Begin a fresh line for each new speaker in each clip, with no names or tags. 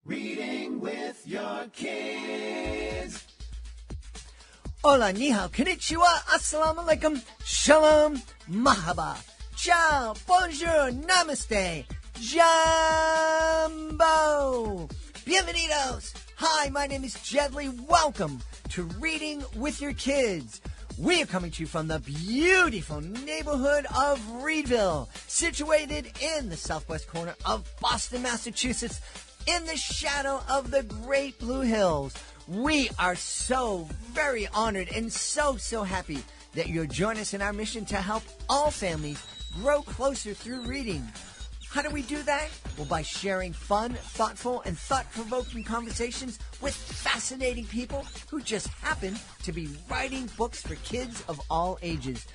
Reading with your kids.
Hola, ni hao, konnichiwa, assalamu alaikum, shalom, mahaba, ciao, bonjour, namaste, jambo, bienvenidos. Hi, my name is Jedley. Welcome to Reading with Your Kids. We are coming to you from the beautiful neighborhood of Reedville, situated in the southwest corner of Boston, Massachusetts, in the shadow of the Great Blue Hills. We are so very honored and so happy that you'll join us in our mission to help all families grow closer through reading. How do we do that? Well, by sharing fun, thoughtful, and thought-provoking conversations with fascinating people who just happen to be writing books for kids of all ages.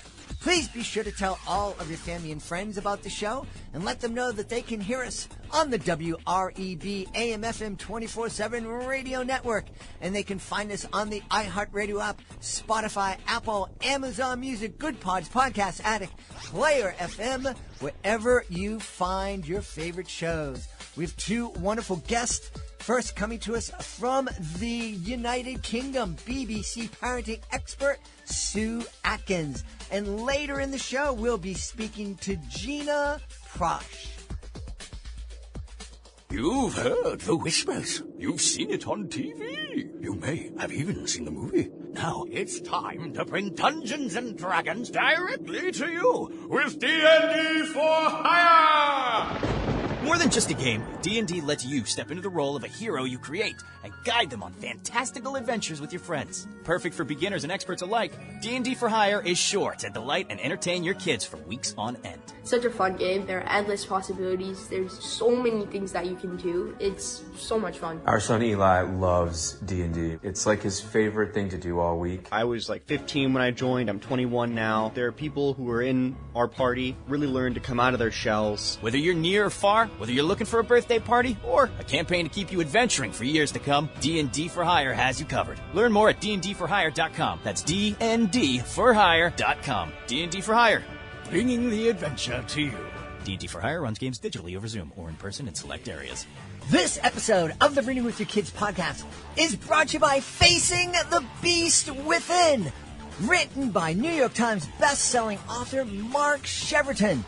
Please be sure to tell all of your family and friends about the show and let them know that they can hear us on the WREB AM/FM 24/7 radio network. And they can find us on the iHeartRadio app, Spotify, Apple, Amazon Music, Good Pods, Podcast Addict, Player FM, wherever you find your favorite shows. We have two wonderful guests. First, coming to us from the United Kingdom, BBC parenting expert Sue Atkins. And later in the show, we'll be speaking to Gina Prosch.
You've heard the whispers. You've seen it on TV. You may have even seen the movie. Now it's time to bring Dungeons and Dragons directly to you with D&D for Hire!
More than just a game, D&D lets you step into the role of a hero you create and guide them on fantastical adventures with your friends. Perfect for beginners and experts alike, D&D for Hire is sure to delight and entertain your kids for weeks on end.
Such a fun game. There are endless possibilities. There's so many things that you can do. It's so much fun.
Our son Eli loves D&D. It's like his favorite thing to do all week.
I was like 15 when I joined. I'm 21 now. There are people who are in our party, really learn to come out of their shells.
Whether you're near or far, whether you're looking for a birthday party or a campaign to keep you adventuring for years to come, D&D for Hire has you covered. Learn more at dndforhire.com. That's dndforhire.com. D&D for Hire, bringing the adventure to you. D&D for Hire runs games digitally over Zoom or in person in select areas.
This episode of the Reading with Your Kids podcast is brought to you by Facing the Beast Within, written by New York Times best-selling author Mark Cheverton.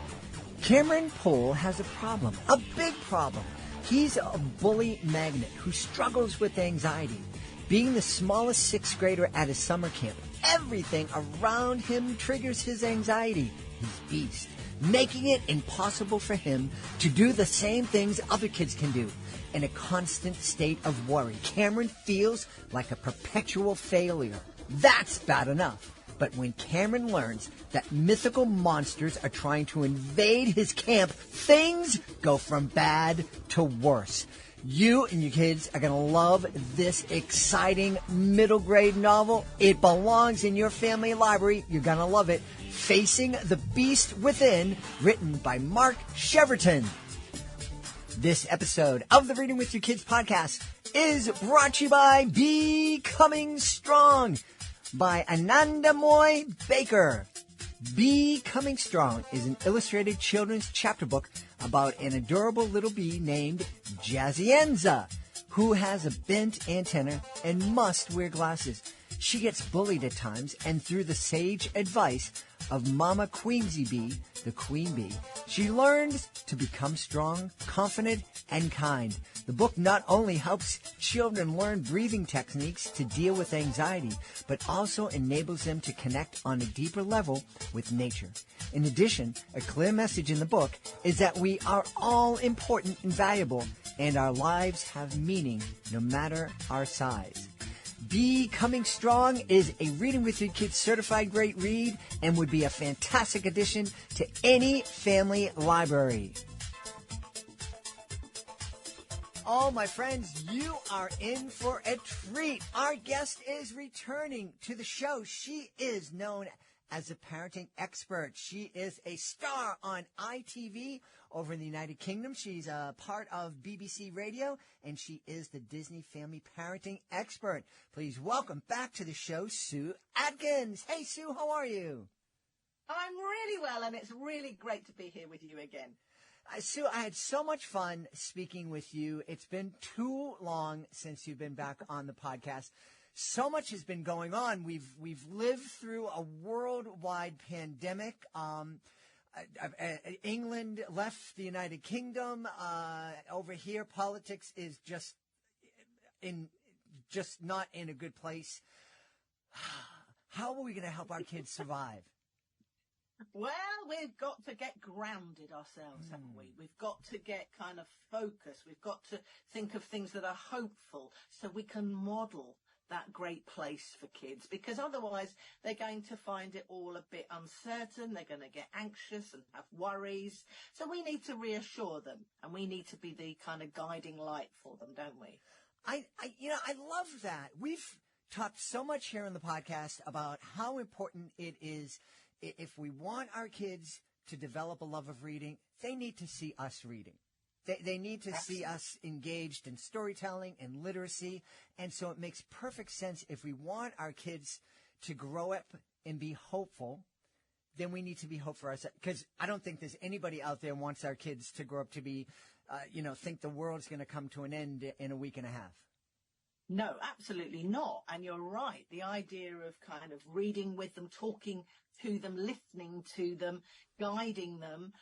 Cameron Poole has a problem, a big problem. He's a bully magnet who struggles with anxiety. Being the smallest sixth grader at his summer camp, everything around him triggers his anxiety, his beast, making it impossible for him to do the same things other kids can do. In a constant state of worry, Cameron feels like a perpetual failure. That's bad enough. But when Cameron learns that mythical monsters are trying to invade his camp, things go from bad to worse. You and your kids are going to love this exciting middle grade novel. It belongs in your family library. You're going to love it. Facing the Beast Within, written by Mark Cheverton. This episode of the Reading with Your Kids podcast is brought to you by Becoming Strong by Anandamoy Baker. Becoming Strong is an illustrated children's chapter book about an adorable little bee named Jazzienza, who has a bent antenna and must wear glasses. She gets bullied at times, and through the sage advice of Mama Queensy Bee, the queen bee, she learns to become strong, confident, and kind. The book not only helps children learn breathing techniques to deal with anxiety, but also enables them to connect on a deeper level with nature. In addition, a clear message in the book is that we are all important and valuable, and our lives have meaning no matter our size. Becoming Strong is a Reading with Your Kids certified great read and would be a fantastic addition to any family library. Oh, my friends, you are in for a treat. Our guest is returning to the show. She is known as a parenting expert. She is a star on ITV over in the United Kingdom. She's a part of BBC Radio, and she is the Disney family parenting expert. Please welcome back to the show, Sue Atkins. Hey, Sue, how are you?
I'm really well, and it's really great to be here with you again.
Sue, I had so much fun speaking with you. It's been too long since you've been back on the podcast. So much has been going on. We've lived through a worldwide pandemic. England left the United Kingdom. Over here, politics is just not in a good place. How are we going to help our kids survive?
Well, we've got to get grounded ourselves, haven't we? We've got to get kind of focused. We've got to think of things that are hopeful so we can model that great place for kids, because otherwise they're going to find it all a bit uncertain. They're going to get anxious and have worries. So we need to reassure them, and we need to be the kind of guiding light for them, don't we?
I love that. We've talked so much here on the podcast about how important it is. If we want our kids to develop a love of reading, they need to see us reading. They need to see us engaged in storytelling and literacy. And so it makes perfect sense, if we want our kids to grow up and be hopeful, then we need to be hopeful for ourselves. Because I don't think there's anybody out there who wants our kids to grow up to be, think the world's going to come to an end in a week and a half.
No, absolutely not. And you're right. The idea of kind of reading with them, talking to them, listening to them, guiding them.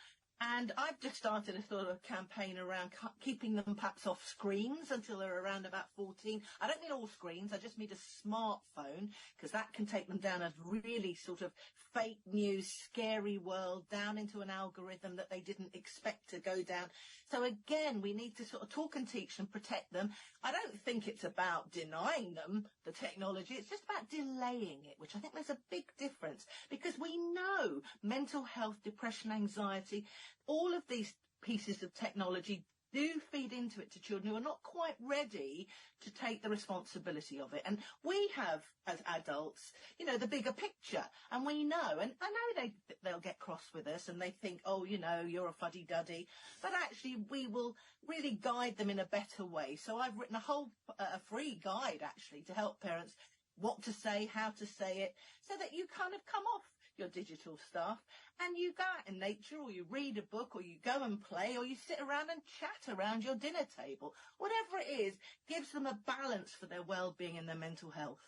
And I've just started a sort of campaign around keeping them perhaps off screens until they're around about 14. I don't need all screens. I just need a smartphone, because that can take them down a really sort of fake news, scary world, down into an algorithm that they didn't expect to go down. So again, we need to sort of talk and teach and protect them. I don't think it's about denying them the technology. It's just about delaying it, which I think there's a big difference, because we know mental health, depression, anxiety, all of these pieces of technology do feed into it to children who are not quite ready to take the responsibility of it. And we have, as adults, the bigger picture, and we know, and I know they'll get cross with us and they think, oh, you're a fuddy-duddy, but actually we will really guide them in a better way. So I've written a free guide, actually, to help parents what to say, how to say it, so that you kind of come off your digital stuff and you go out in nature, or you read a book, or you go and play, or you sit around and chat around your dinner table. Whatever it is, gives them a balance for their well-being and their mental health.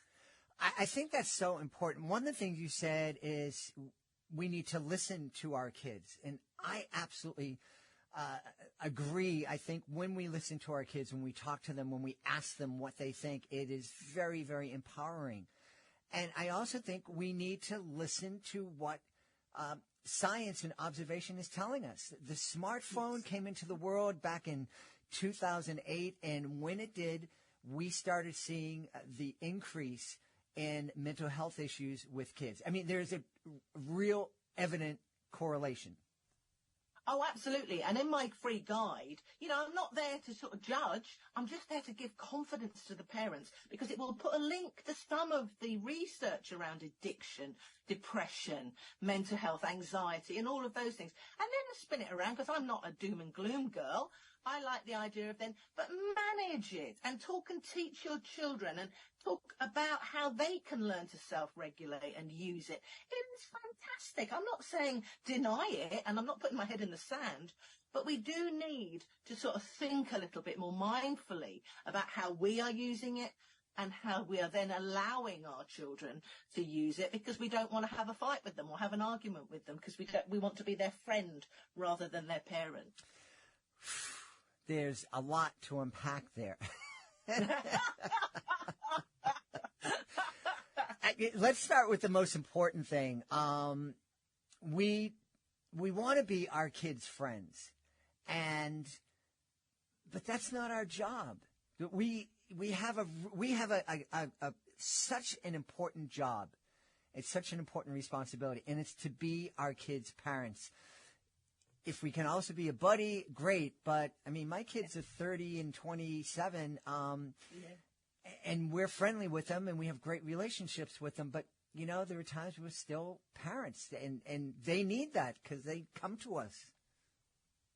I think that's so important. One of the things you said is we need to listen to our kids. And I absolutely agree. I think when we listen to our kids, when we talk to them, when we ask them what they think, it is very, very empowering. And I also think we need to listen to what science and observation is telling us. The smartphone came into the world back in 2008, and when it did, we started seeing the increase in mental health issues with kids. I mean, there's a real evident correlation.
Oh, absolutely. And in my free guide, I'm not there to sort of judge. I'm just there to give confidence to the parents, because it will put a link to some of the research around addiction, depression, mental health, anxiety, and all of those things. And then spin it around, because I'm not a doom and gloom girl. I like the idea of but manage it and talk and teach your children and talk about how they can learn to self-regulate and use it. It's fantastic. I'm not saying deny it, and I'm not putting my head in the sand, but we do need to sort of think a little bit more mindfully about how we are using it and how we are then allowing our children to use it, because we don't want to have a fight with them or have an argument with them, because we want to be their friend rather than their parent.
There's a lot to unpack there. Let's start with the most important thing. We want to be our kids' friends, but that's not our job. We have such an important job. It's such an important responsibility, and it's to be our kids' parents. If we can also be a buddy, great. But I mean, my kids are 30 and 27, and we're friendly with them, and we have great relationships with them. But there are times we're still parents, and they need that, because they come to us.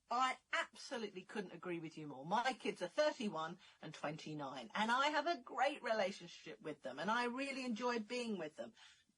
I absolutely couldn't agree with you more. My kids are 31 and 29, and I have a great relationship with them, and I really enjoy being with them.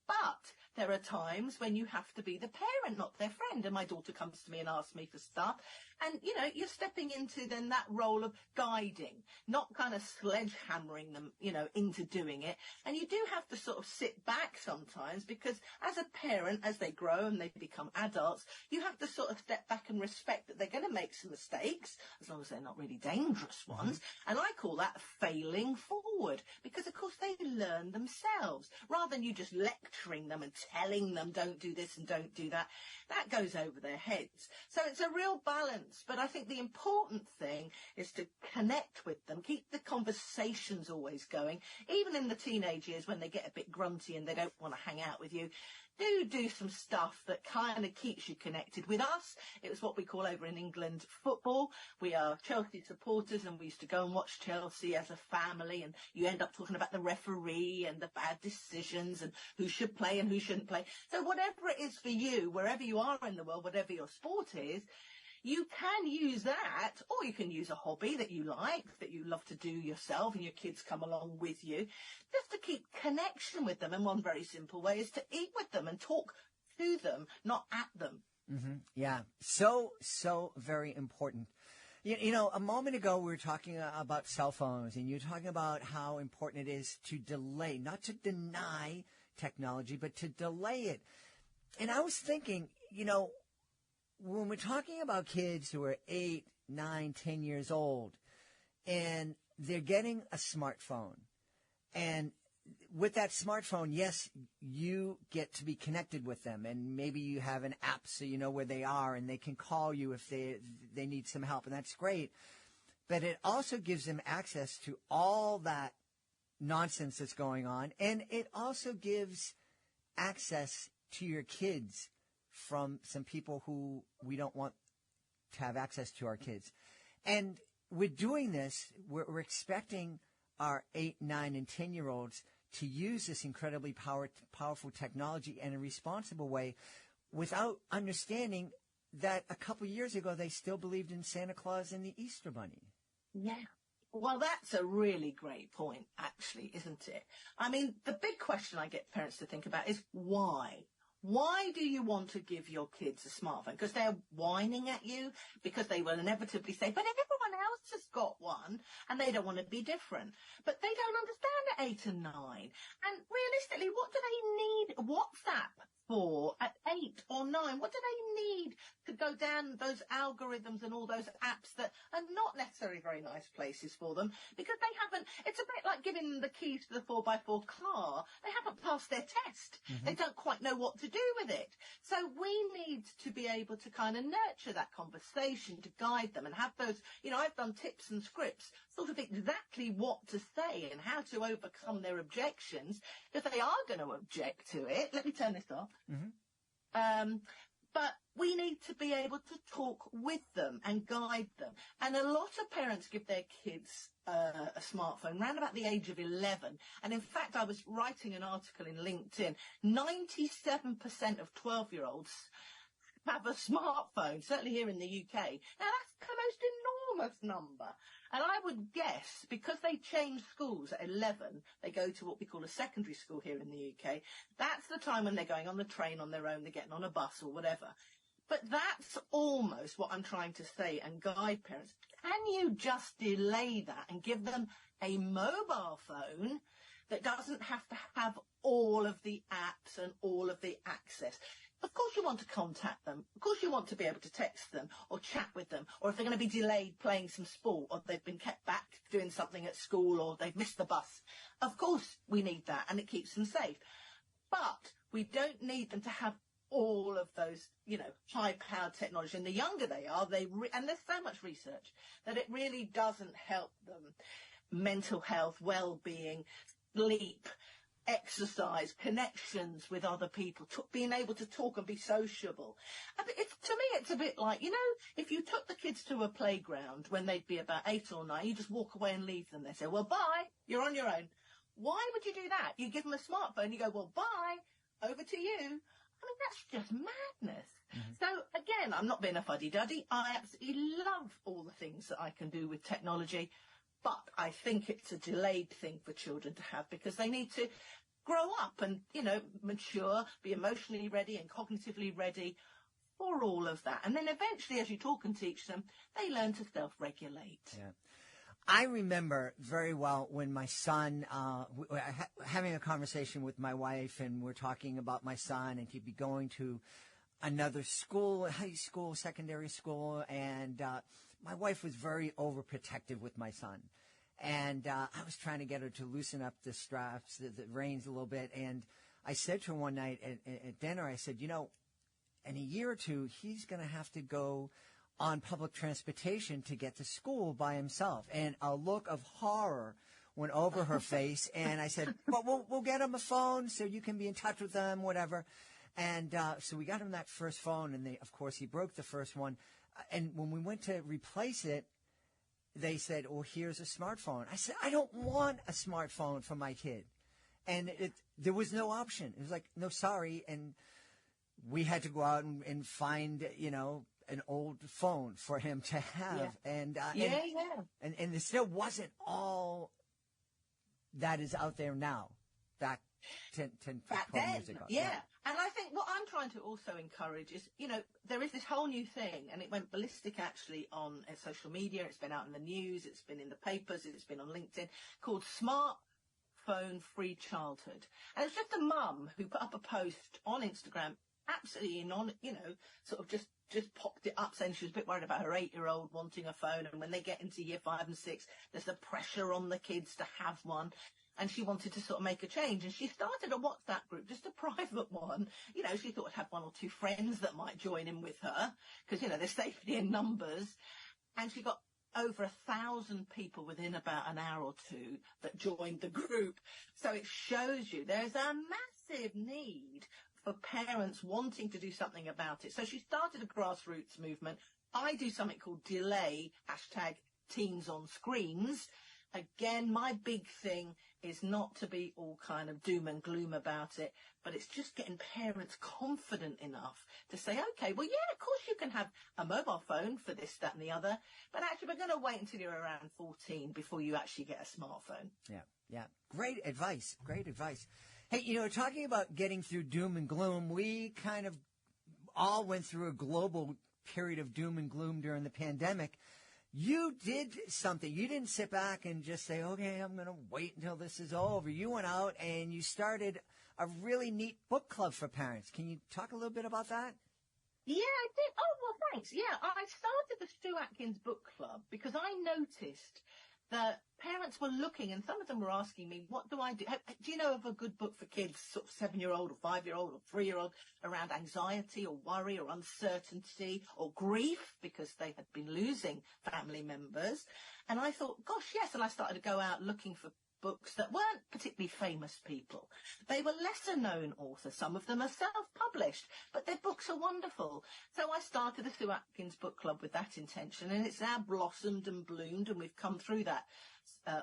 But there are times when you have to be the parent, not their friend. And my daughter comes to me and asks me for stuff. And, you know, you're stepping into then that role of guiding, not kind of sledgehammering them, you know, into doing it. And you do have to sort of sit back sometimes, because as a parent, as they grow and they become adults, you have to sort of step back and respect that they're going to make some mistakes, as long as they're not really dangerous ones. And I call that failing forward, because of course they learn themselves, rather than you just lecturing them and telling them don't do this and don't do that. That goes over their heads. So it's a real balance. But I think the important thing is to connect with them, keep the conversations always going, even in the teenage years when they get a bit grunty and they don't want to hang out with you. Do some stuff that kind of keeps you connected. With us, it was what we call over in England football. We are Chelsea supporters, and we used to go and watch Chelsea as a family, and you end up talking about the referee and the bad decisions and who should play and who shouldn't play. So whatever it is for you, wherever you are in the world, whatever your sport is, you can use that, or you can use a hobby that you like, that you love to do yourself, and your kids come along with you, just to keep connection with them. And one very simple way is to eat with them and talk to them, not at them.
Yeah, so very important. You know, a moment ago we were talking about cell phones, and you were talking about how important it is to delay, not to deny technology, but to delay it. And I was thinking, you know, when we're talking about kids who are 8, 9, 10 years old, and they're getting a smartphone, and with that smartphone, yes, you get to be connected with them, and maybe you have an app so you know where they are, and they can call you if they need some help, and that's great. But it also gives them access to all that nonsense that's going on, and it also gives access to your kids from some people who we don't want to have access to our kids. And with doing this, we're expecting our 8, 9, and 10-year-olds to use this incredibly powerful technology in a responsible way, without understanding that a couple years ago they still believed in Santa Claus and the Easter Bunny.
Yeah. Well, that's a really great point, actually, isn't it? I mean, the big question I get parents to think about is why? Why do you want to give your kids a smartphone? Because they're whining at you, because they will inevitably say, but everyone else has got one, and they don't want to be different. But they don't understand at 8 and 9. And realistically, what do they need WhatsApp for at 8 or 9? What do they need to go down those algorithms and all those apps that are not necessarily very nice places for them? Because they haven't, it's a bit like giving them the keys to the 4x4 car. They haven't passed their test. They don't quite know what to do with it. So we need to be able to kind of nurture that conversation, to guide them and have those, you know, I've done tips and scripts, sort of exactly what to say and how to overcome their objections, if they are going to object to it. Let me turn this off. But we need to be able to talk with them and guide them. And a lot of parents give their kids a smartphone around about the age of 11. And in fact, I was writing an article in LinkedIn. 97% of 12-year-olds have a smartphone, certainly here in the UK. Now, that's the most enormous number. And I would guess, because they change schools at 11, they go to what we call a secondary school here in the UK. That's the time when they're going on the train on their own, they're getting on a bus or whatever. But that's almost what I'm trying to say and guide parents. Can you just delay that and give them a mobile phone that doesn't have to have all of the apps and all of the access? Of course you want to contact them. Of course you want to be able to text them or chat with them. Or if they're going to be delayed playing some sport, or they've been kept back doing something at school, or they've missed the bus. Of course we need that, and it keeps them safe. But we don't need them to have all of those, you know, high-powered technology. And the younger they are, and there's so much research that it really doesn't help them. Mental health, well-being, sleep, exercise, connections with other people, being able to talk and be sociable. To me, it's a bit like, you know, if you took the kids to a playground when they'd be about 8 or 9, you just walk away and leave them. They say, well, bye, you're on your own. Why would you do that? You give them a smartphone, you go, well, bye, over to you. I mean, that's just madness. So, again, I'm not being a fuddy-duddy. I absolutely love all the things that I can do with technology. But I think it's a delayed thing for children to have, because they need to grow up and, mature, be emotionally ready and cognitively ready for all of that. And then eventually, as you talk and teach them, they learn to self-regulate.
Yeah. I remember very well when my son, having a conversation with my wife, and we're talking about my son, and he'd be going to another school, high school, secondary school, and my wife was very overprotective with my son. And I was trying to get her to loosen up the straps, the reins a little bit. And I said to her one night at dinner, I said, in a year or two, he's going to have to go on public transportation to get to school by himself. And a look of horror went over her face. And I said, but we'll get him a phone so you can be in touch with them, whatever. And so we got him that first phone, and of course, he broke the first one. And when we went to replace it, they said, well, here's a smartphone. I said, I don't want a smartphone for my kid. And there was no option. It was like, no, sorry. And we had to go out and find, an old phone for him to have.
Yeah.
And there still wasn't all that is out there now back 10, 12 years ago.
Yeah. And I think what I'm trying to also encourage is, there is this whole new thing, and it went ballistic actually on social media. It's been out in the news. It's been in the papers. It's been on LinkedIn, called Smartphone-Free Childhood. And it's just a mum who put up a post on Instagram, absolutely sort of just popped it up, saying she was a bit worried about her 8-year-old wanting a phone. And when they get into year 5 and 6, there's the pressure on the kids to have one. And she wanted to sort of make a change. And she started a WhatsApp group, just a private one. She thought she'd have 1 or 2 friends that might join in with her because, there's safety in numbers. And she got over 1,000 people within about an hour or two that joined the group. So it shows you there's a massive need for parents wanting to do something about it. So she started a grassroots movement. I do something called Delay, #teens on screens. Again, my big thing is not to be all kind of doom and gloom about it, but it's just getting parents confident enough to say, okay, well, yeah, of course you can have a mobile phone for this, that, and the other, but actually we're going to wait until you're around 14 before you actually get a smartphone.
Yeah. Great advice. Hey, talking about getting through doom and gloom, we kind of all went through a global period of doom and gloom during the pandemic. You did something. You didn't sit back and just say, okay, I'm going to wait until this is over. You went out and you started a really neat book club for parents. Can you talk a little bit about that?
Yeah, I did. Oh, well, thanks. Yeah, I started the Stu Atkins book club because I noticed that parents were looking, and some of them were asking me, what do I do? Do you know of a good book for kids, sort of 7-year-old or 5-year-old or 3-year-old, around anxiety or worry or uncertainty or grief because they had been losing family members? And I thought, gosh, yes. And I started to go out looking for books that weren't particularly famous people. They were lesser known authors. Some of them are self-published, but their books are wonderful. So I started the Stu Atkins book club with that intention, and it's now blossomed and bloomed, and we've come through that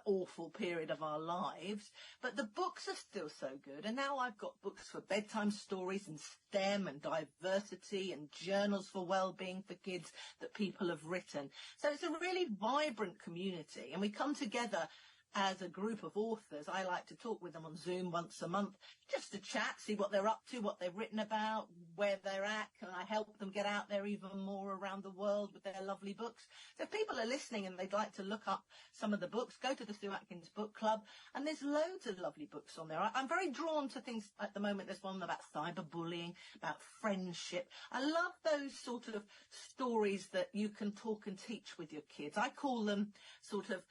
awful period of our lives. But the books are still so good, and now I've got books for bedtime stories and STEM and diversity and journals for well-being for kids that people have written. So it's a really vibrant community, and we come together as a group of authors. I like to talk with them on Zoom once a month just to chat, see what they're up to, what they've written about, where they're at. Can I help them get out there even more around the world with their lovely books? So if people are listening and they'd like to look up some of the books, go to the Stu Atkins book club, and there's loads of lovely books on there. I'm very drawn to things at the moment. There's one about cyberbullying, about friendship. I love those sort of stories that you can talk and teach with your kids. I call them sort of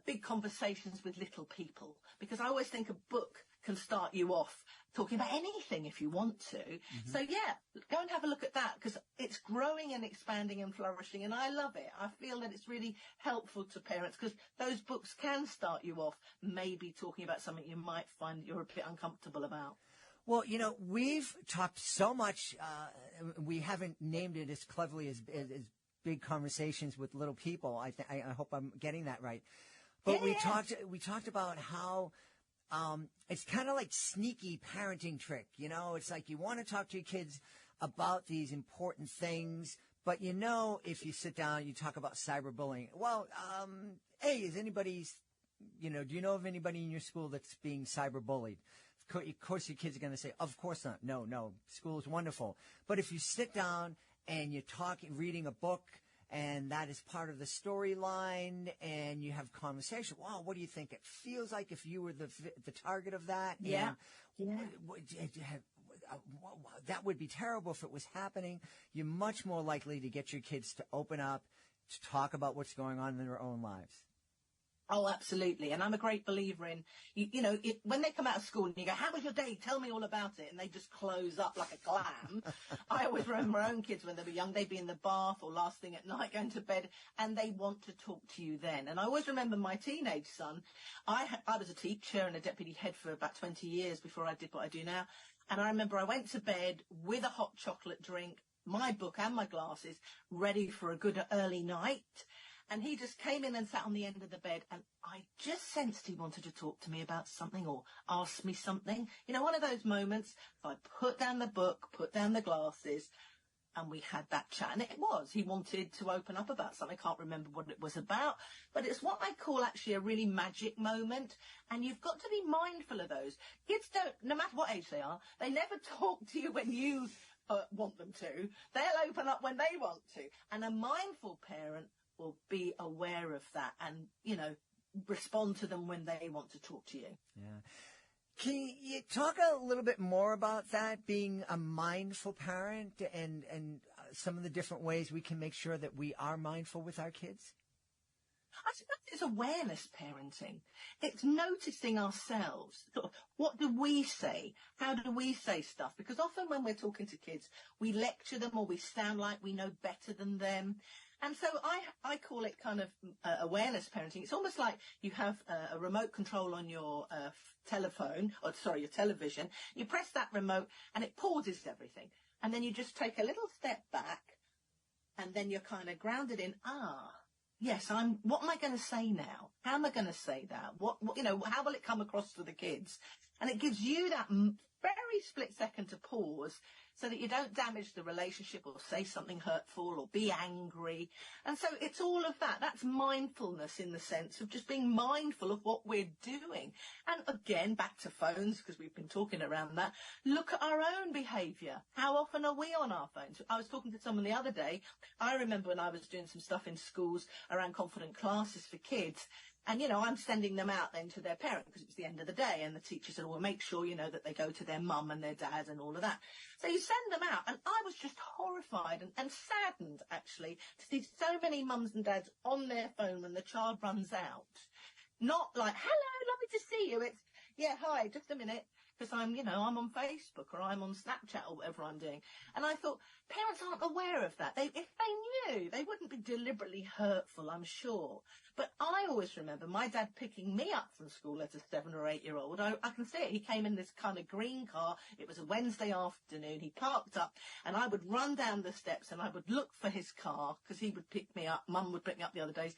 big conversations with little people, because I always think a book can start you off talking about anything if you want to. Mm-hmm. So yeah, go and have a look at that, because it's growing and expanding and flourishing, and I love it. I feel that it's really helpful to parents, because those books can start you off maybe talking about something you might find you're a bit uncomfortable about.
Well, we've talked so much, we haven't named it as cleverly as big conversations with little people. I hope I'm getting that right. But we talked about how it's kind of like sneaky parenting trick. It's like you want to talk to your kids about these important things, but if you sit down, you talk about cyberbullying. Well, hey, is anybody, do you know of anybody in your school that's being cyberbullied? of course your kids are going to say, of course not. No, school is wonderful. But if you sit down and you're reading a book, and that is part of the storyline, and you have conversation. Wow, what do you think it feels like if you were the target of that?
Yeah.
And that would be terrible if it was happening. You're much more likely to get your kids to open up, to talk about what's going on in their own lives.
Oh, absolutely. And I'm a great believer in, when they come out of school and you go, how was your day? Tell me all about it. And they just close up like a clam. I always remember my own kids when they were young, they'd be in the bath or last thing at night going to bed, and they want to talk to you then. And I always remember my teenage son. I was a teacher and a deputy head for about 20 years before I did what I do now. And I remember I went to bed with a hot chocolate drink, my book and my glasses, ready for a good early night. And he just came in and sat on the end of the bed, and I just sensed he wanted to talk to me about something or ask me something. One of those moments, so I put down the book, put down the glasses, and we had that chat. And he wanted to open up about something. I can't remember what it was about, but it's what I call actually a really magic moment. And you've got to be mindful of those. Kids don't, no matter what age they are, they never talk to you when you want them to. They'll open up when they want to. And a mindful parent will be aware of that and, respond to them when they want to talk to you.
Yeah. Can you talk a little bit more about that, being a mindful parent and some of the different ways we can make sure that we are mindful with our kids?
I suppose it's awareness parenting. It's noticing ourselves. Sort of, what do we say? How do we say stuff? Because often when we're talking to kids, we lecture them or we sound like we know better than them. And so I call it kind of awareness parenting. It's almost like you have a remote control on your your television. You press that remote and it pauses everything. And then you just take a little step back and then you're kind of grounded in, yes, what am I going to say now? How am I going to say that? How will it come across to the kids? And it gives you that very split second to pause so that you don't damage the relationship or say something hurtful or be angry. And so it's all of that. That's mindfulness in the sense of just being mindful of what we're doing. And again, back to phones, because we've been talking around that. Look at our own behaviour. How often are we on our phones? I was talking to someone the other day. I remember when I was doing some stuff in schools around confident classes for kids. And, I'm sending them out then to their parent because it was the end of the day. And the teacher said, well, make sure, that they go to their mum and their dad and all of that. So you send them out. And I was just horrified and saddened, actually, to see so many mums and dads on their phone when the child runs out. Not like, hello, lovely to see you. It's, yeah, hi, just a minute. Because I'm on Facebook or I'm on Snapchat or whatever I'm doing. And I thought, parents aren't aware of that. If they knew, they wouldn't be deliberately hurtful, I'm sure. But I always remember my dad picking me up from school as a 7 or 8 year old. I can see it. He came in this kind of green car. It was a Wednesday afternoon. He parked up and I would run down the steps and I would look for his car because he would pick me up. Mum would pick me up the other days.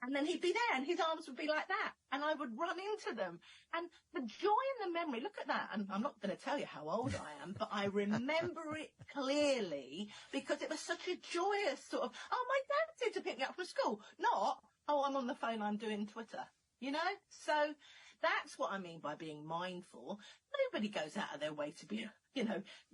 And then he'd be there and his arms would be like that. And I would run into them. And the joy and the memory, look at that. And I'm not going to tell you how old I am, but I remember it clearly because it was such a joyous sort of, my dad's here to pick me up from school. Not, I'm on the phone, I'm doing Twitter. So that's what I mean by being mindful. Nobody goes out of their way to be,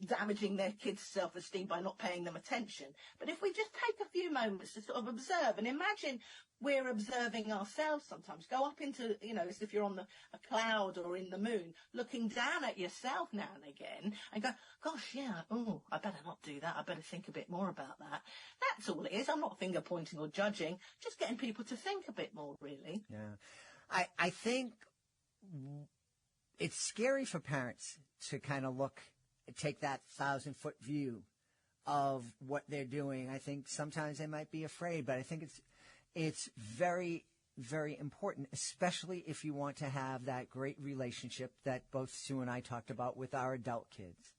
damaging their kids' self-esteem by not paying them attention. But if we just take a few moments to sort of observe and imagine we're observing ourselves sometimes, go up into, as if you're on a cloud or in the moon, looking down at yourself now and again and go, gosh, yeah, I better not do that. I better think a bit more about that. That's all it is. I'm not finger pointing or judging, just getting people to think a bit more, really.
Yeah. I think it's scary for parents to kind of take that 1,000-foot view of what they're doing. I think sometimes they might be afraid, but I think it's very, very important, especially if you want to have that great relationship that both Sue and I talked about with our adult kids.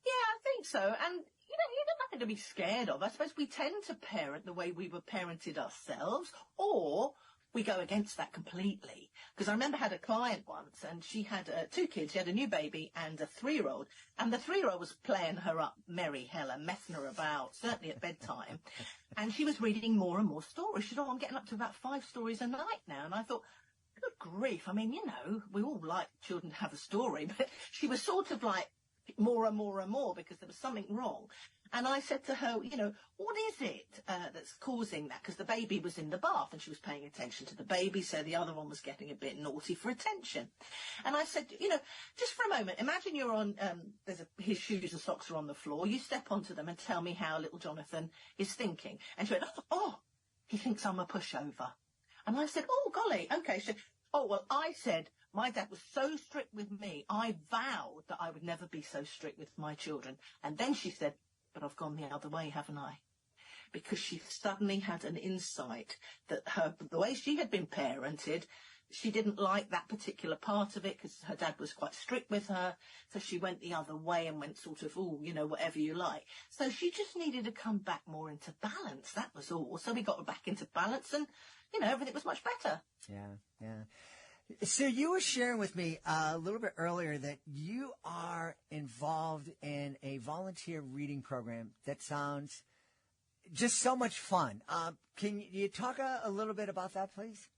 Yeah, I think so. And, you're nothing to be scared of. I suppose we tend to parent the way we were parented ourselves, or we go against that completely. Because I remember I had a client once and she had 2 kids. She had a new baby and a 3-year-old. And the 3-year-old was playing her up merry hell and messing her about, certainly at bedtime. And she was reading more and more stories. She said, I'm getting up to about 5 stories a night now. And I thought, good grief. I mean, we all like children to have a story, but she was sort of like more and more and more because there was something wrong. And I said to her, what is it that's causing that? Because the baby was in the bath and she was paying attention to the baby, so the other one was getting a bit naughty for attention. And I said, just for a moment, imagine you're on, his shoes and socks are on the floor. You step onto them and tell me how little Jonathan is thinking. And she went, oh, he thinks I'm a pushover. And I said, oh, golly, okay. She said, oh, well, I said, my dad was so strict with me, I vowed that I would never be so strict with my children. And then she said, but I've gone the other way, haven't I? Because she suddenly had an insight that the way she had been parented, she didn't like that particular part of it because her dad was quite strict with her. So she went the other way and went sort of, whatever you like. So she just needed to come back more into balance. That was all. So we got her back into balance and, everything was much better.
Yeah. So you were sharing with me a little bit earlier that you are involved in a volunteer reading program that sounds just so much fun. Can you talk a little bit about that, please?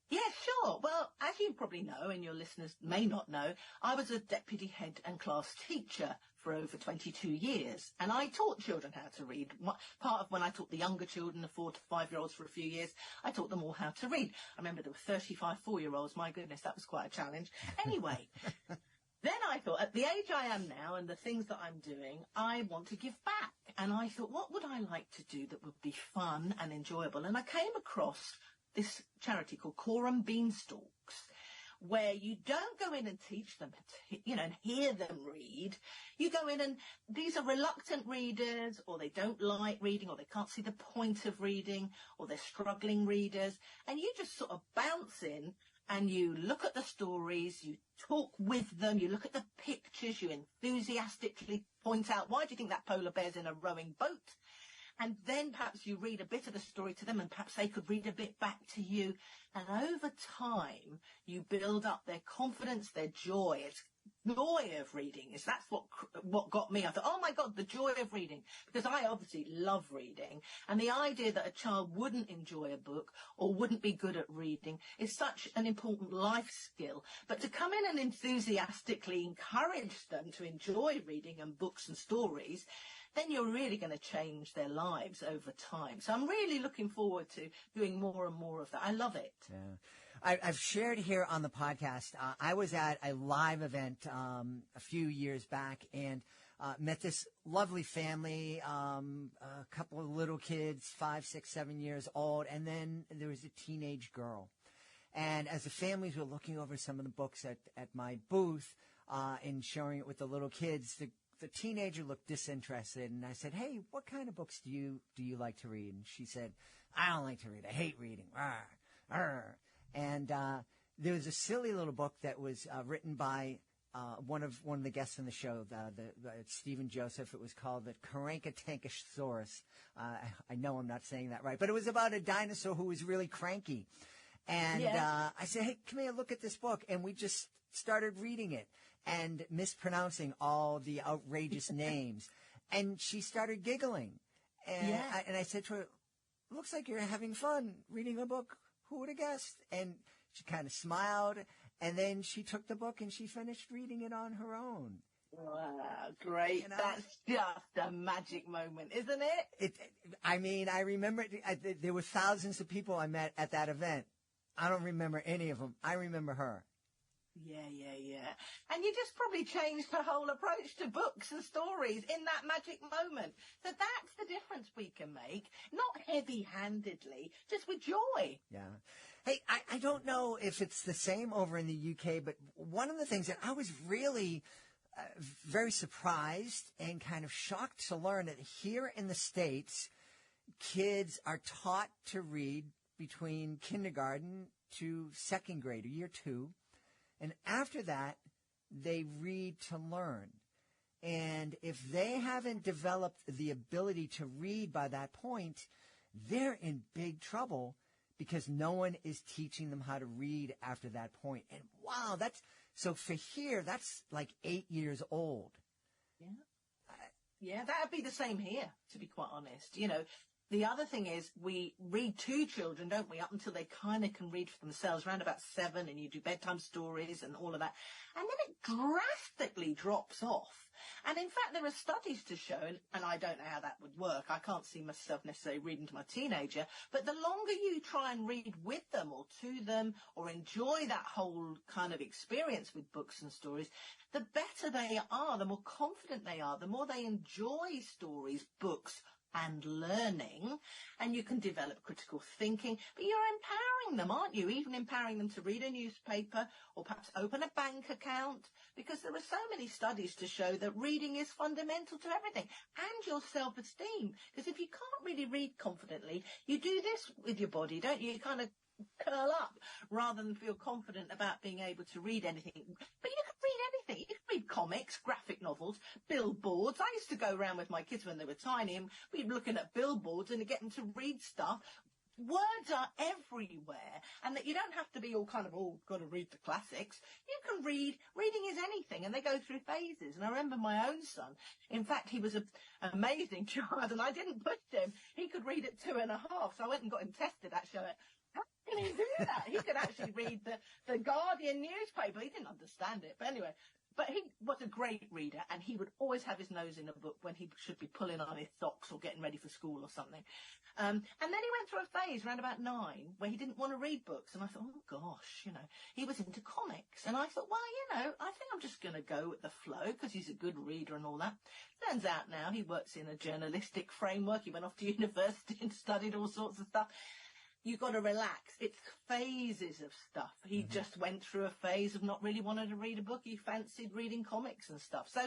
Yeah, sure. Well, as you probably know, and your listeners may not know, I was a deputy head and class teacher for over 22 years. And I taught children how to read. Part of when I taught the younger children, the 4 to 5-year-olds for a few years, I taught them all how to read. I remember there were 35 4-year-olds. My goodness, that was quite a challenge. Anyway, then I thought, at the age I am now and the things that I'm doing, I want to give back. And I thought, what would I like to do that would be fun and enjoyable? And I came across this charity called Quorum Beanstalks, where you don't go in and teach them, and hear them read. You go in and these are reluctant readers, or they don't like reading, or they can't see the point of reading, or they're struggling readers. And you just sort of bounce in and you look at the stories, you talk with them, you look at the pictures, you enthusiastically point out, why do you think that polar bear's in a rowing boat? And then perhaps you read a bit of the story to them and perhaps they could read a bit back to you. And over time, you build up their confidence, their joy. It's joy of reading. That's what got me. I thought, oh my God, the joy of reading. Because I obviously love reading. And the idea that a child wouldn't enjoy a book or wouldn't be good at reading is such an important life skill. But to come in and enthusiastically encourage them to enjoy reading and books and stories, then you're really going to change their lives over time. So I'm really looking forward to doing more and more of that. I love it.
Yeah. I've shared here on the podcast, I was at a live event a few years back and met this lovely family, a couple of little kids, 5, 6, 7 years old, and then there was a teenage girl. And as the families were looking over some of the books at my booth and showing it with the little kids, the teenager looked disinterested, and I said, hey, what kind of books do you like to read? And she said, I don't like to read. I hate reading. Arr, arr. And there was a silly little book that was written by one of the guests on the show, Stephen Joseph. It was called the Karankatankosaurus. I know I'm not saying that right, but it was about a dinosaur who was really cranky. And I said, hey, come here, look at this book. And we just started reading it and mispronouncing all the outrageous names. And she started giggling. And I said to her, looks like you're having fun reading a book. Who would have guessed? And she kind of smiled. And then she took the book and she finished reading it on her own.
Wow, great. That's just a magic moment, isn't it?
I mean, I remember there were thousands of people I met at that event. I don't remember any of them. I remember her.
Yeah. And you just probably changed her whole approach to books and stories in that magic moment. So that's the difference we can make. Not heavy-handedly, just with joy.
Yeah. Hey, I don't know if it's the same over in the UK, but one of the things that I was really very surprised and kind of shocked to learn that here in the States, kids are taught to read between kindergarten to second grade, or year 2. And after that, they read to learn. And if they haven't developed the ability to read by that point, they're in big trouble because no one is teaching them how to read after that point. And wow, so for here, that's like 8 years old.
Yeah, that'd be the same here, to be quite honest. You know, The other thing is we read to children, don't we, up until they kind of can read for themselves, around about 7, and you do bedtime stories and all of that. And then it drastically drops off. And in fact, there are studies to show, and I don't know how that would work. I can't see myself necessarily reading to my teenager, but the longer you try and read with them or to them or enjoy that whole kind of experience with books and stories, the better they are, the more confident they are, the more they enjoy stories, books, and learning, and you can develop critical thinking, but you're empowering them, aren't you? Even empowering them to read a newspaper or perhaps open a bank account, because there are so many studies to show that reading is fundamental to everything, and your self-esteem. Because if you can't really read confidently, you do this with your body, don't you? You kind of curl up rather than feel confident about being able to read anything. But you can read anything. You can read comics, graphic novels, billboards. I used to go around with my kids when they were tiny, and we'd be looking at billboards and get them to read stuff. Words are everywhere, and that you don't have to be all kind of, got to read the classics. You can read. Reading is anything, and they go through phases. And I remember my own son. In fact, he was an amazing child, and I didn't push him. He could read at 2.5, so I went and got him tested, actually. I went, how can he do that? He could actually read the Guardian newspaper. He didn't understand it, but anyway. But he was a great reader, and he would always have his nose in a book when he should be pulling on his socks or getting ready for school or something. And then he went through a phase around about 9 where he didn't want to read books. And I thought, oh, gosh, he was into comics. And I thought, well, I think I'm just going to go with the flow because he's a good reader and all that. Turns out now he works in a journalistic framework. He went off to university and studied all sorts of stuff. You've got to relax. It's phases of stuff. He just went through a phase of not really wanting to read a book. He fancied reading comics and stuff. So,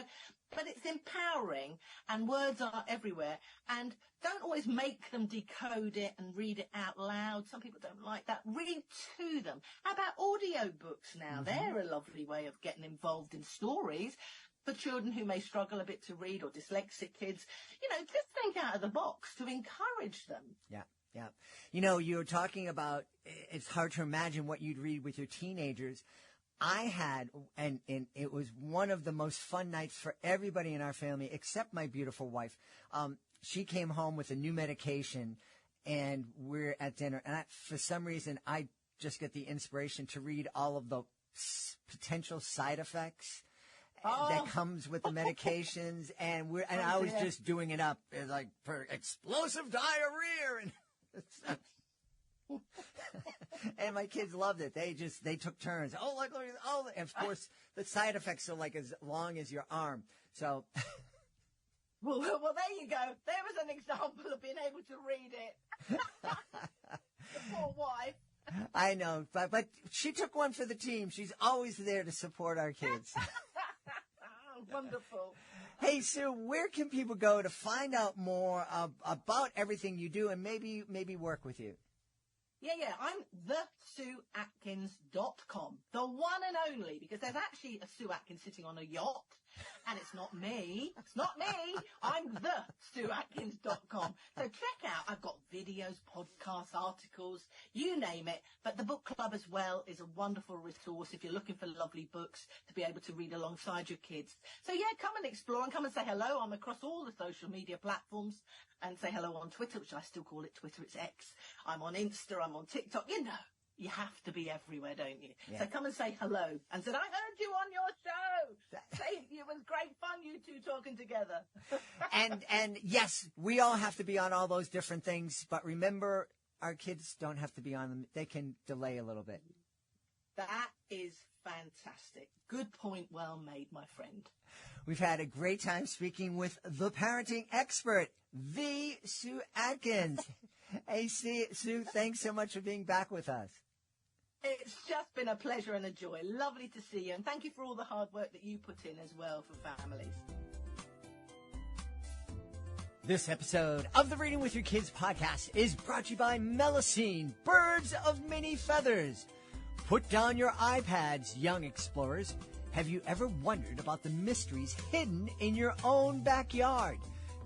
but it's empowering, and words are everywhere. And don't always make them decode it and read it out loud. Some people don't like that. Read to them. How about audio books now? They're a lovely way of getting involved in stories. For children who may struggle a bit to read, or dyslexic kids, just think out of the box to encourage them.
Yeah. Yeah. You were talking about it's hard to imagine what you'd read with your teenagers. I had, and it was one of the most fun nights for everybody in our family, except my beautiful wife. She came home with a new medication, and we're at dinner. And for some reason, I just get the inspiration to read all of the potential side effects that comes with the medications. And I was just doing it up like for explosive diarrhea and and my kids loved it. They took turns. And of course the side effects are like as long as your arm. So
well, there you go. There was an example of being able to read it. The poor wife.
I know, but she took one for the team. She's always there to support our kids.
Wonderful.
Hey, Sue, where can people go to find out more about everything you do and maybe work with you?
Yeah. I'm thesueatkins.com. The one and only, because there's actually a Sue Atkins sitting on a yacht, and it's not me. It's not me. I'm thesueatkins.com. So check out. I've got videos, podcasts, articles, you name it. But the book club as well is a wonderful resource if you're looking for lovely books to be able to read alongside your kids. So yeah, come and explore and come and say hello. I'm across all the social media platforms, and say hello on Twitter, which I still call it Twitter. It's X. I'm on Insta. I'm on TikTok. You have to be everywhere, don't you? Yeah. So come and say hello. And said, I heard you on your show. Say it was great fun, you two talking together.
and yes, we all have to be on all those different things. But remember, our kids don't have to be on them. They can delay a little bit.
That is fantastic. Good point. Well made, my friend.
We've had a great time speaking with the parenting expert, the Sue Atkins. Hey, Sue, thanks so much for being back with us.
It's just been a pleasure and a joy. Lovely to see you. And thank you for all the hard work that you put in as well for families.
This episode of the Reading with Your Kids podcast is brought to you by Melusine, Birds of Many Feathers. Put down your iPads, young explorers. Have you ever wondered about the mysteries hidden in your own backyard?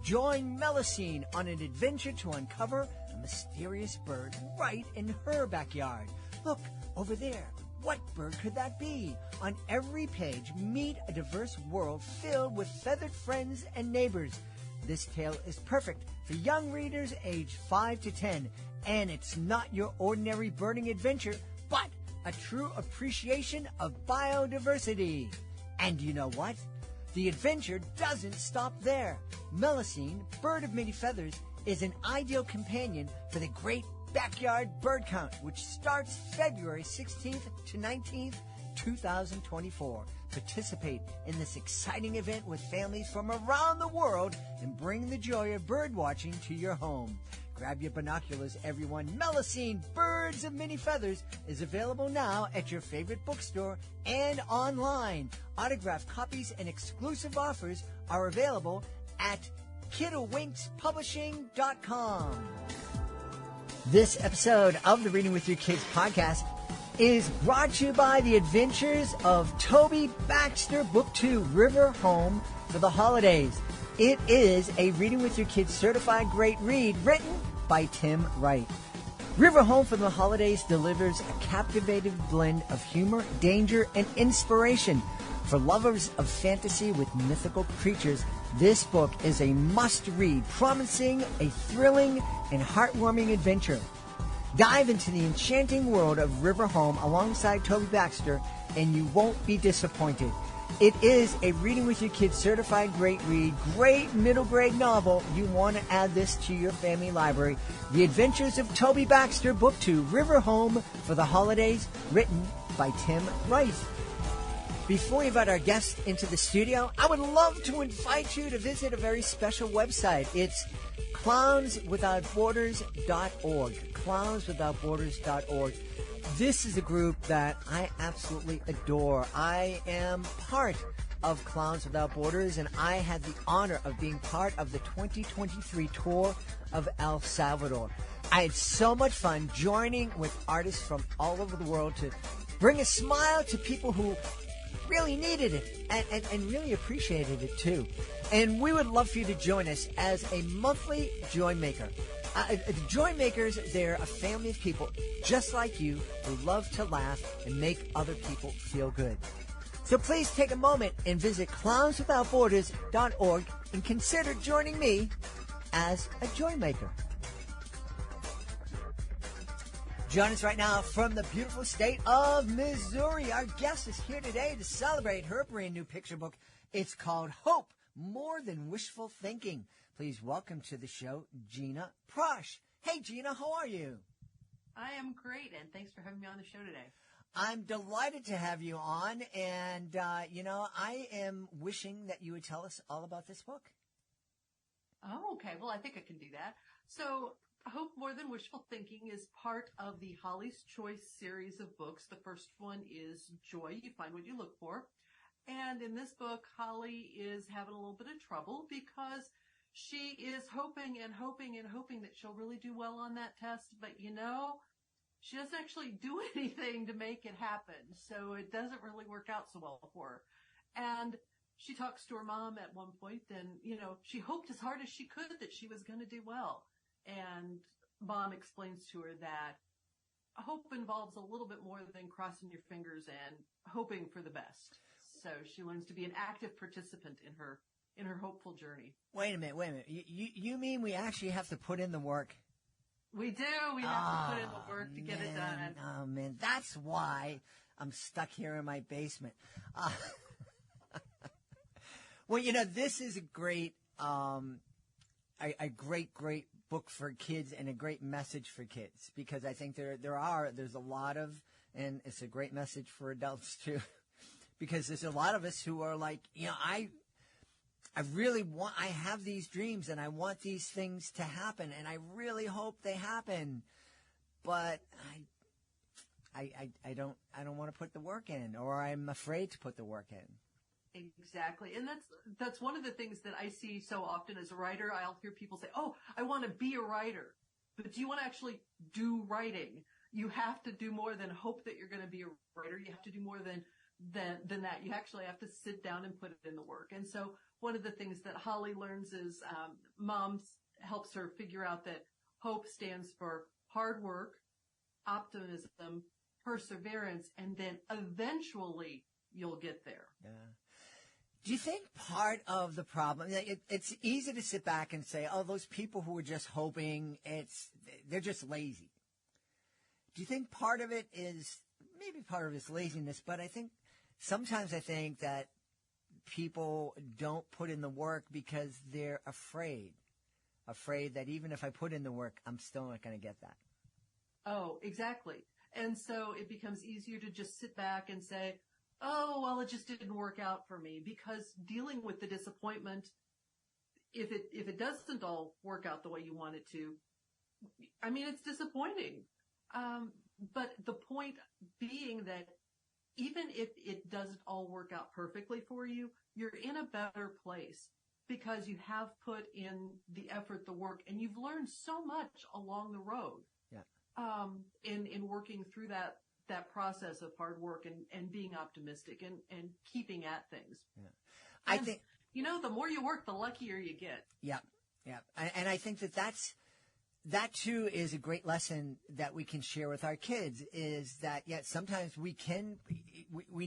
Join Melusine on an adventure to uncover a mysterious bird right in her backyard. Look, over there. What bird could that be? On every page, meet a diverse world filled with feathered friends and neighbors. This tale is perfect for young readers aged 5 to 10, and it's not your ordinary birding adventure, but a true appreciation of biodiversity. And you know what? The adventure doesn't stop there. Melusine, bird of many feathers, is an ideal companion for the Great Backyard Bird Count, which starts February 16th to 19th, 2024. Participate in this exciting event with families from around the world and bring the joy of bird watching to your home. Grab your binoculars, everyone. Melusine, Birds of Many Feathers, is available now at your favorite bookstore and online. Autographed copies and exclusive offers are available at kiddlewinkspublishing.com. This episode of the Reading with Your Kids podcast is brought to you by The Adventures of Toby Baxter, Book 2, River Home for the Holidays. It is a Reading with Your Kids certified great read written by Tim Wright. River Home for the Holidays delivers a captivating blend of humor, danger, and inspiration. For lovers of fantasy with mythical creatures, this book is a must-read, promising a thrilling and heartwarming adventure. Dive into the enchanting world of River Home alongside Toby Baxter, and you won't be disappointed. It is a Reading with Your Kids certified great read, great middle grade novel. You want to add this to your family library. The Adventures of Toby Baxter, Book 2, River Home for the Holidays, written by Tim Wright. Before we invite our guest into the studio, I would love to invite you to visit a very special website. It's clownswithoutborders.org. Clownswithoutborders.org. This is a group that I absolutely adore. I am part of Clowns Without Borders, and I had the honor of being part of the 2023 tour of El Salvador. I had so much fun joining with artists from all over the world to bring a smile to people who really needed it and really appreciated it too. And we would love for you to join us as a monthly Joy Maker. The Joy Makers, they're a family of people just like you who love to laugh and make other people feel good. So please take a moment and visit clownswithoutborders.org and consider joining me as a Joy Maker. Join us right now from the beautiful state of Missouri. Our guest is here today to celebrate her brand new picture book. It's called Hope, More Than Wishful Thinking. Please welcome to the show, Gina Prosch. Hey, Gina, how are you?
I am great, and thanks for having me on the show today.
I'm delighted to have you on, and, I am wishing that you would tell us all about this book.
Oh, okay. Well, I think I can do that. So, Hope More Than Wishful Thinking is part of the Holly's Choice series of books. The first one is Joy, You Find What You Look For. And in this book, Holly is having a little bit of trouble because she is hoping and hoping and hoping that she'll really do well on that test. But, she doesn't actually do anything to make it happen. So it doesn't really work out so well for her. And she talks to her mom at one point, and, she hoped as hard as she could that she was going to do well. And Mom explains to her that hope involves a little bit more than crossing your fingers and hoping for the best. So she learns to be an active participant in her hopeful journey.
Wait a minute. You mean we actually have to put in the work?
We do. We have to put in the work to get it done.
Oh, man. That's why I'm stuck here in my basement. Well, this is a great, great book for kids and a great message for kids, because I think there's a lot of, and it's a great message for adults too, because there's a lot of us who are like, I have these dreams and I want these things to happen and I really hope they happen, but I don't want to put the work in, or I'm afraid to put the work in.
Exactly. And that's one of the things that I see so often as a writer. I'll hear people say, oh, I want to be a writer. But do you want to actually do writing? You have to do more than hope that you're going to be a writer. You have to do more than that. You actually have to sit down and put it in the work. And so one of the things that Holly learns is Mom helps her figure out that hope stands for hard work, optimism, perseverance, and then eventually you'll get there.
Yeah. Do you think part of the problem, it's easy to sit back and say, oh, those people who are just hoping, they're just lazy. Do you think part of it is, maybe part of it's laziness, but sometimes I think that people don't put in the work because they're afraid that even if I put in the work, I'm still not going to get that.
Oh, exactly. And so it becomes easier to just sit back and say, oh, well, it just didn't work out for me, because dealing with the disappointment, if it doesn't all work out the way you want it to, I mean, it's disappointing. But the point being that even if it doesn't all work out perfectly for you, you're in a better place because you have put in the effort, the work, and you've learned so much along the road. Yeah. In working through that process of hard work and being optimistic and keeping at things. Yeah. I think, the more you work, the luckier you get. Yeah. Yeah.
And I think that too is a great lesson that we can share with our kids, is that, sometimes we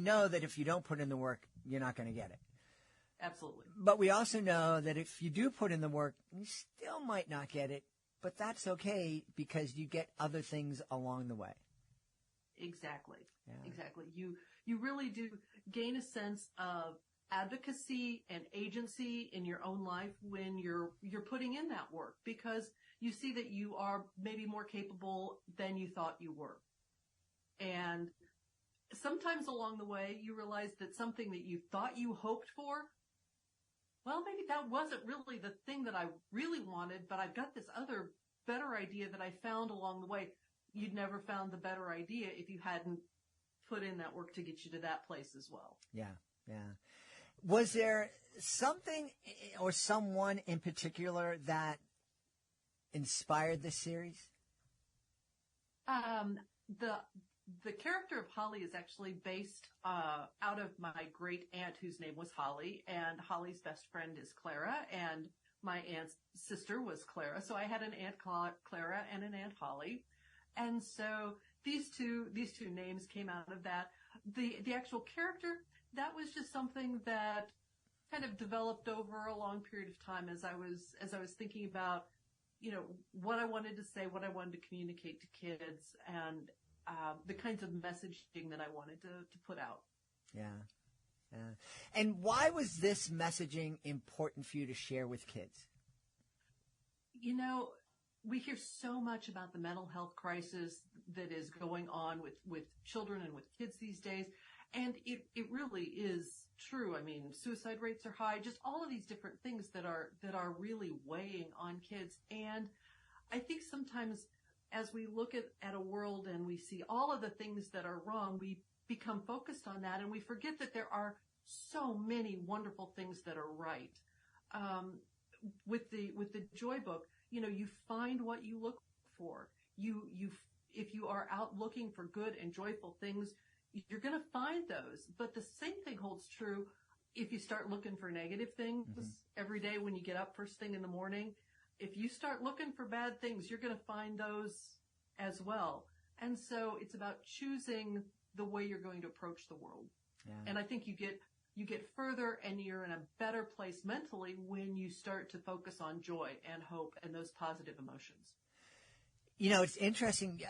know that if you don't put in the work, you're not going to get it.
Absolutely.
But we also know that if you do put in the work, you still might not get it, but that's okay because you get other things along the way.
Exactly. Yeah. Exactly. You really do gain a sense of advocacy and agency in your own life when you're putting in that work, because you see that you are maybe more capable than you thought you were. And sometimes along the way, you realize that something that you thought you hoped for, well, maybe that wasn't really the thing that I really wanted, but I've got this other better idea that I found along the way. You'd never found the better idea if you hadn't put in that work to get you to that place as well. Yeah, yeah.
Was there something or someone in particular that inspired this series?
The character of Holly is actually based out of my great aunt, whose name was Holly, and Holly's best friend is Clara, and my aunt's sister was Clara. So I had an Aunt Clara and an Aunt Holly. And so these two names came out of that. The actual character, that was just something that kind of developed over a long period of time as I was thinking about, what I wanted to say, what I wanted to communicate to kids, and the kinds of messaging that I wanted to put out.
Yeah. Yeah. And why was this messaging important for you to share with kids?
We hear so much about the mental health crisis that is going on with children and with kids these days. And it really is true. I mean, suicide rates are high, just all of these different things that are really weighing on kids. And I think sometimes as we look at a world and we see all of the things that are wrong, we become focused on that and we forget that there are so many wonderful things that are right. With the Joy book, you find what you look for. If you are out looking for good and joyful things, you're going to find those. But the same thing holds true if you start looking for negative things every day when you get up first thing in the morning. If you start looking for bad things, you're going to find those as well. And so it's about choosing the way you're going to approach the world. Yeah. And I think you get further and you're in a better place mentally when you start to focus on joy and hope and those positive emotions.
It's interesting.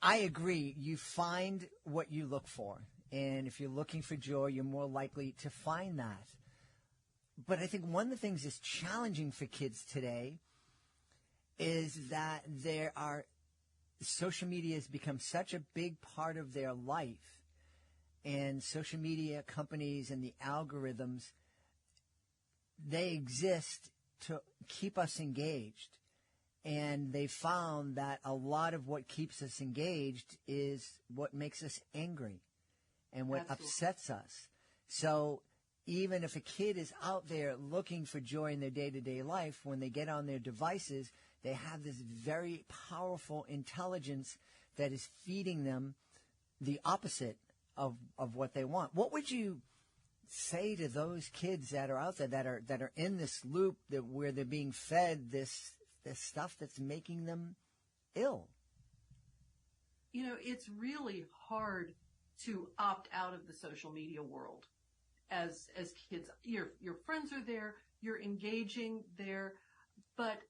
I agree. You find what you look for. And if you're looking for joy, you're more likely to find that. But I think one of the things that's challenging for kids today is that social media has become such a big part of their life. And social media companies and the algorithms, they exist to keep us engaged. And they found that a lot of what keeps us engaged is what makes us angry and what upsets us. So even if a kid is out there looking for joy in their day-to-day life, when they get on their devices, they have this very powerful intelligence that is feeding them the opposite of what they want. What would you say to those kids that are out there that are in this loop where they're being fed this stuff that's making them ill?
It's really hard to opt out of the social media world. as kids. Your friends are there, you're engaging there, but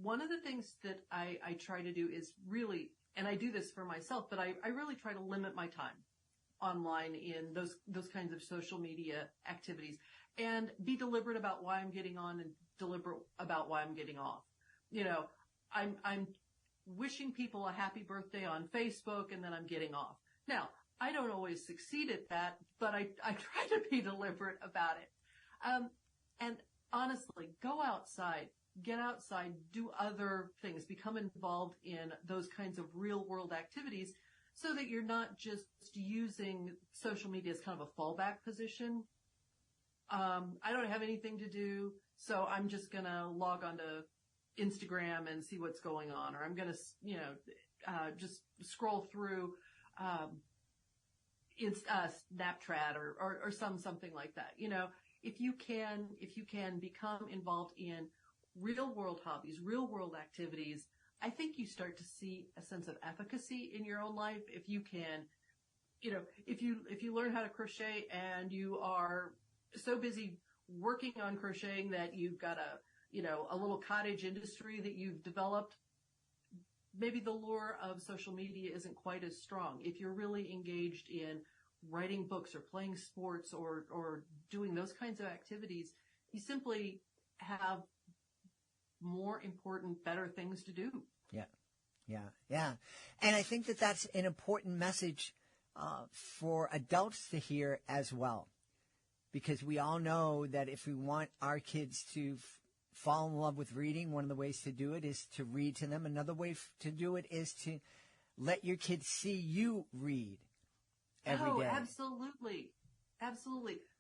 one of the things that I try to do is really, and I do this for myself, but I really try to limit my time online in those kinds of social media activities, and be deliberate about why I'm getting on and deliberate about why I'm getting off. You know, I'm wishing people a happy birthday on Facebook, and then I'm getting off. Now, I don't always succeed at that, but I try to be deliberate about it. And honestly, go outside, get outside, do other things, become involved in those kinds of real world activities, so that you're not just using social media as kind of a fallback position. I don't have anything to do, so I'm just going to log onto Instagram and see what's going on, or I'm going to, just scroll through Snapchat or something like that. You know, if you can become involved in real world hobbies, real world activities, I think you start to see a sense of efficacy in your own life. If you can, you know, if you learn how to crochet and you are so busy working on crocheting that you've got a little cottage industry that you've developed, maybe the lure of social media isn't quite as strong. If you're really engaged in writing books or playing sports or doing those kinds of activities, you simply have more important, better things to do.
Yeah. And I think that that's an important message for adults to hear as well, because we all know that if we want our kids to fall in love with reading, one of the ways to do it is to read to them. Another way to do it is to let your kids see you read every day.
Absolutely.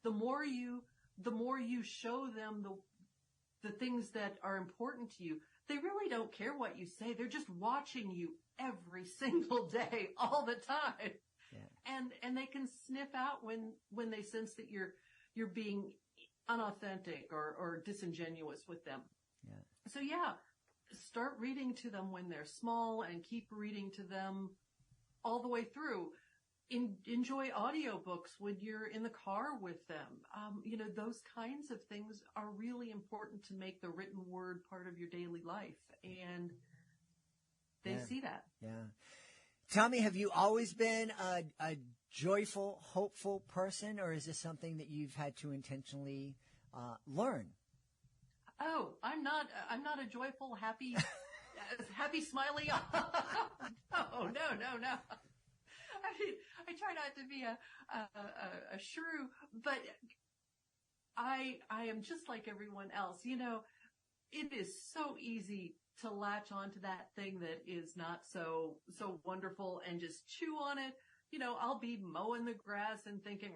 The more you show them the things that are important to you, they really don't care what you say. They're just watching you every single day, all the time. Yeah. And they can sniff out when they sense that you're being unauthentic or disingenuous with them.
Yeah.
So start reading to them when they're small and keep reading to them all the way through. Enjoy audiobooks when you're in the car with them. Those kinds of things are really important to make the written word part of your daily life. And they see that.
Yeah. Tell me, have you always been a joyful, hopeful person, or is this something that you've had to intentionally learn?
Oh, I'm not a joyful, happy, smiley. No. I try not to be a shrew, but I am just like everyone else. You know, it is so easy to latch onto that thing that is not so wonderful and just chew on it. You know, I'll be mowing the grass and thinking,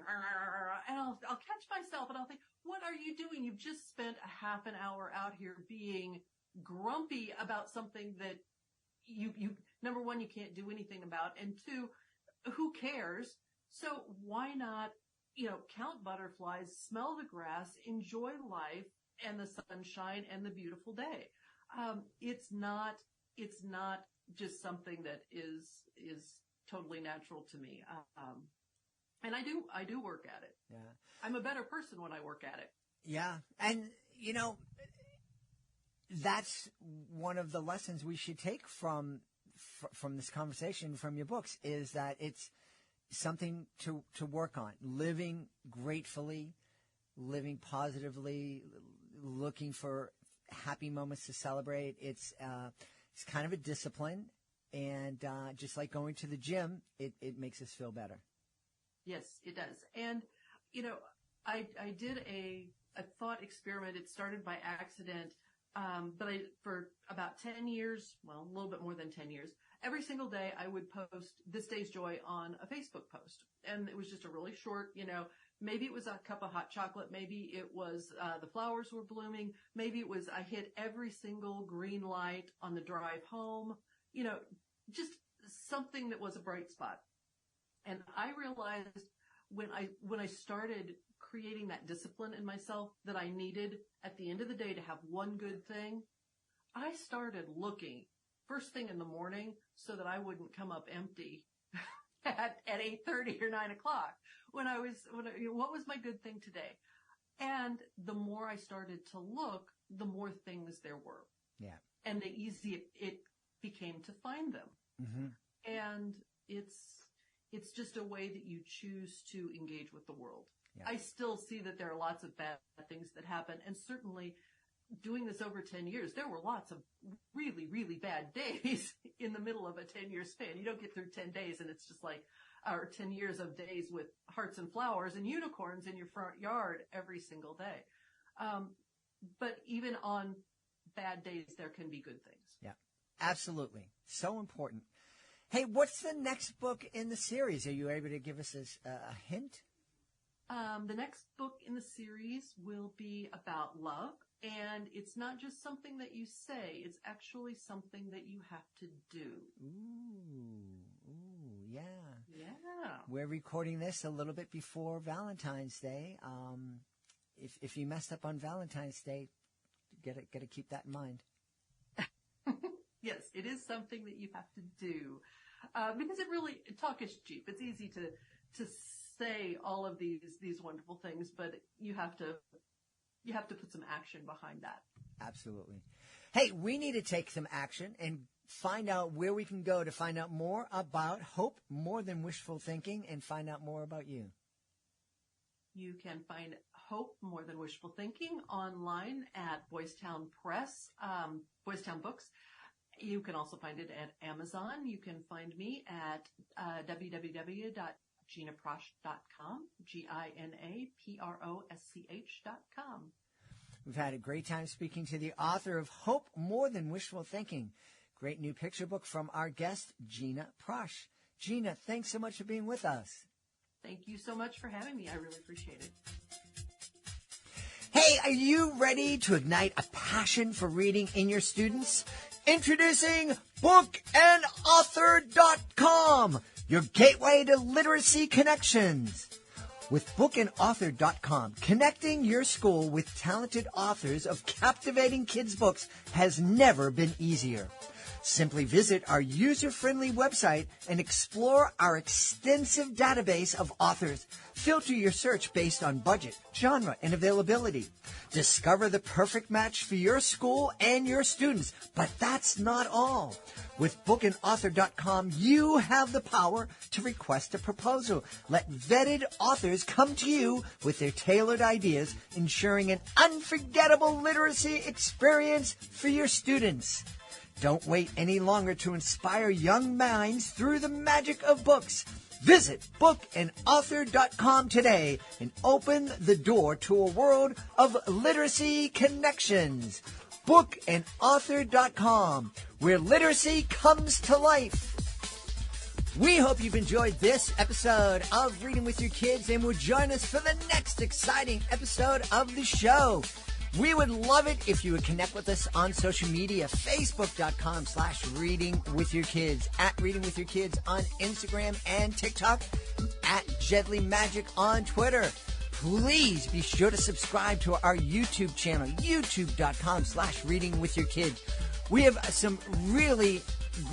and I'll catch myself and I'll think, what are you doing? You've just spent a half an hour out here being grumpy about something that you number one, you can't do anything about, and two, who cares? So why not, count butterflies, smell the grass, enjoy life and the sunshine and the beautiful day. It's not just something that is totally natural to me. And I do work at it.
Yeah.
I'm a better person when I work at it.
Yeah. And, that's one of the lessons we should take from this conversation, from your books, is that it's something to work on. Living gratefully, living positively, looking for happy moments to celebrate. It's kind of a discipline. And just like going to the gym, it makes us feel better.
Yes, it does. And, I did a thought experiment. It started by accident. But for about 10 years, well, a little bit more than 10 years, every single day I would post this day's joy on a Facebook post. And it was just a really short, maybe it was a cup of hot chocolate. Maybe it was, the flowers were blooming. Maybe it was, I hit every single green light on the drive home, just something that was a bright spot. And I realized when I started creating that discipline in myself that I needed at the end of the day to have one good thing, I started looking first thing in the morning so that I wouldn't come up empty at 8:30 or 9 o'clock what was my good thing today? And the more I started to look, the more things there were.
Yeah.
And the easier it became to find them.
Mm-hmm.
And it's just a way that you choose to engage with the world.
Yeah.
I still see that there are lots of bad things that happen. And certainly doing this over 10 years, there were lots of really, really bad days in the middle of a 10-year span. You don't get through 10 days and it's just like, or 10 years of days with hearts and flowers and unicorns in your front yard every single day. But even on bad days, there can be good things.
Yeah, absolutely. So important. Hey, what's the next book in the series? Are you able to give us a hint?
The next book in the series will be about love. And it's not just something that you say. It's actually something that you have to do.
Ooh, yeah.
Yeah.
We're recording this a little bit before Valentine's Day. If you messed up on Valentine's Day, gotta keep that in mind.
Yes, it is something that you have to do. Because talk is cheap. It's easy to say all of these wonderful things, but you have to put some action behind that.
Absolutely. Hey, we need to take some action and find out where we can go to find out more about Hope, More Than Wishful Thinking, and find out more about you.
You can find Hope, More Than Wishful Thinking online at Boys Town Press, Boys Town Books. You can also find it at Amazon. You can find me at www.ginaprosch.com, GINAPROSCH.com.
We've had a great time speaking to the author of Hope, More Than Wishful Thinking. Great new picture book from our guest, Gina Prosch. Gina, thanks so much for being with us.
Thank you so much for having me. I really appreciate it.
Hey, are you ready to ignite a passion for reading in your students? Introducing bookandauthor.com, your gateway to literacy connections. With bookandauthor.com, connecting your school with talented authors of captivating kids' books has never been easier. Simply visit our user-friendly website and explore our extensive database of authors. Filter your search based on budget, genre, and availability. Discover the perfect match for your school and your students. But that's not all. With bookandauthor.com, you have the power to request a proposal. Let vetted authors come to you with their tailored ideas, ensuring an unforgettable literacy experience for your students. Don't wait any longer to inspire young minds through the magic of books. Visit bookandauthor.com today and open the door to a world of literacy connections. Bookandauthor.com, where literacy comes to life. We hope you've enjoyed this episode of Reading with Your Kids and will join us for the next exciting episode of the show. We would love it if you would connect with us on social media, facebook.com/readingwithyourkids, at Reading With Your Kids on Instagram and TikTok, at Jedley Magic on Twitter. Please be sure to subscribe to our YouTube channel, youtube.com/readingwithyourkids. We have some really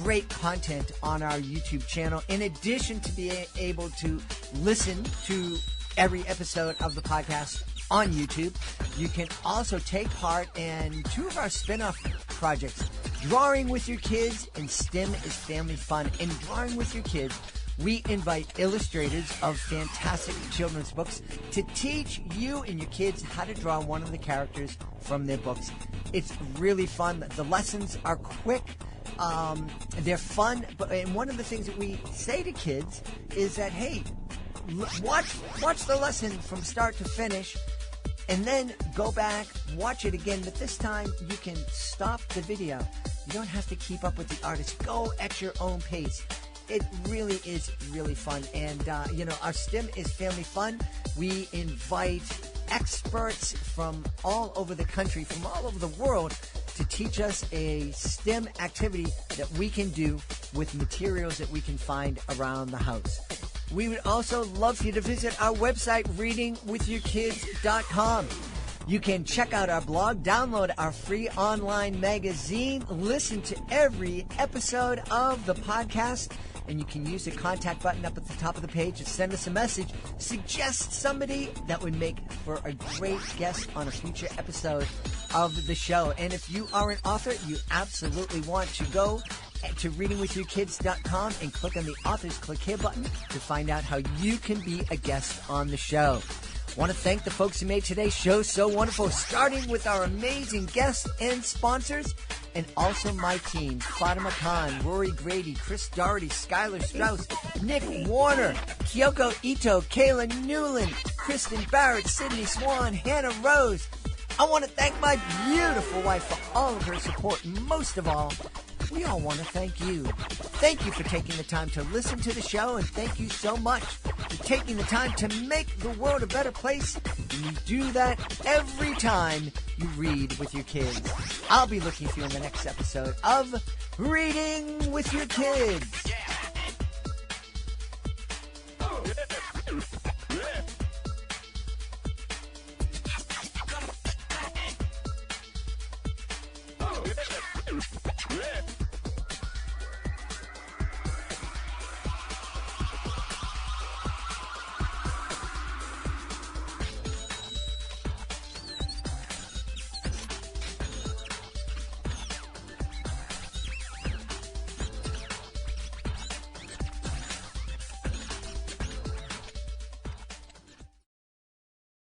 great content on our YouTube channel. In addition to being able to listen to every episode of the podcast on YouTube, you can also take part in two of our spin-off projects, Drawing with Your Kids and STEM is Family Fun. In Drawing with Your Kids, we invite illustrators of fantastic children's books to teach you and your kids how to draw one of the characters from their books. It's really fun. The lessons are quick. They're fun. And one of the things that we say to kids is that, hey, watch the lesson from start to finish, and then go back, watch it again, but this time you can stop the video. You don't have to keep up with the artist. Go at your own pace. It really is really fun. And, our STEM is Family Fun. We invite experts from all over the country, from all over the world, to teach us a STEM activity that we can do with materials that we can find around the house. We would also love for you to visit our website, readingwithyourkids.com. You can check out our blog, download our free online magazine, listen to every episode of the podcast, and you can use the contact button up at the top of the page to send us a message. Suggest somebody that would make for a great guest on a future episode of the show. And if you are an author, you absolutely want to go to readingwithyourkids.com and click on the Authors Click Here button to find out how you can be a guest on the show. I want to thank the folks who made today's show so wonderful, starting with our amazing guests and sponsors, and also my team, Fatima Khan, Rory Grady, Chris Doherty, Skylar Strauss, Nick Warner, Kyoko Ito, Kayla Newland, Kristen Barrett, Sydney Swan, Hannah Rose. I want to thank my beautiful wife for all of her support. Most of all, we all want to thank you. Thank you for taking the time to listen to the show, and thank you so much for taking the time to make the world a better place. And you do that every time you read with your kids. I'll be looking for you in the next episode of Reading with Your Kids.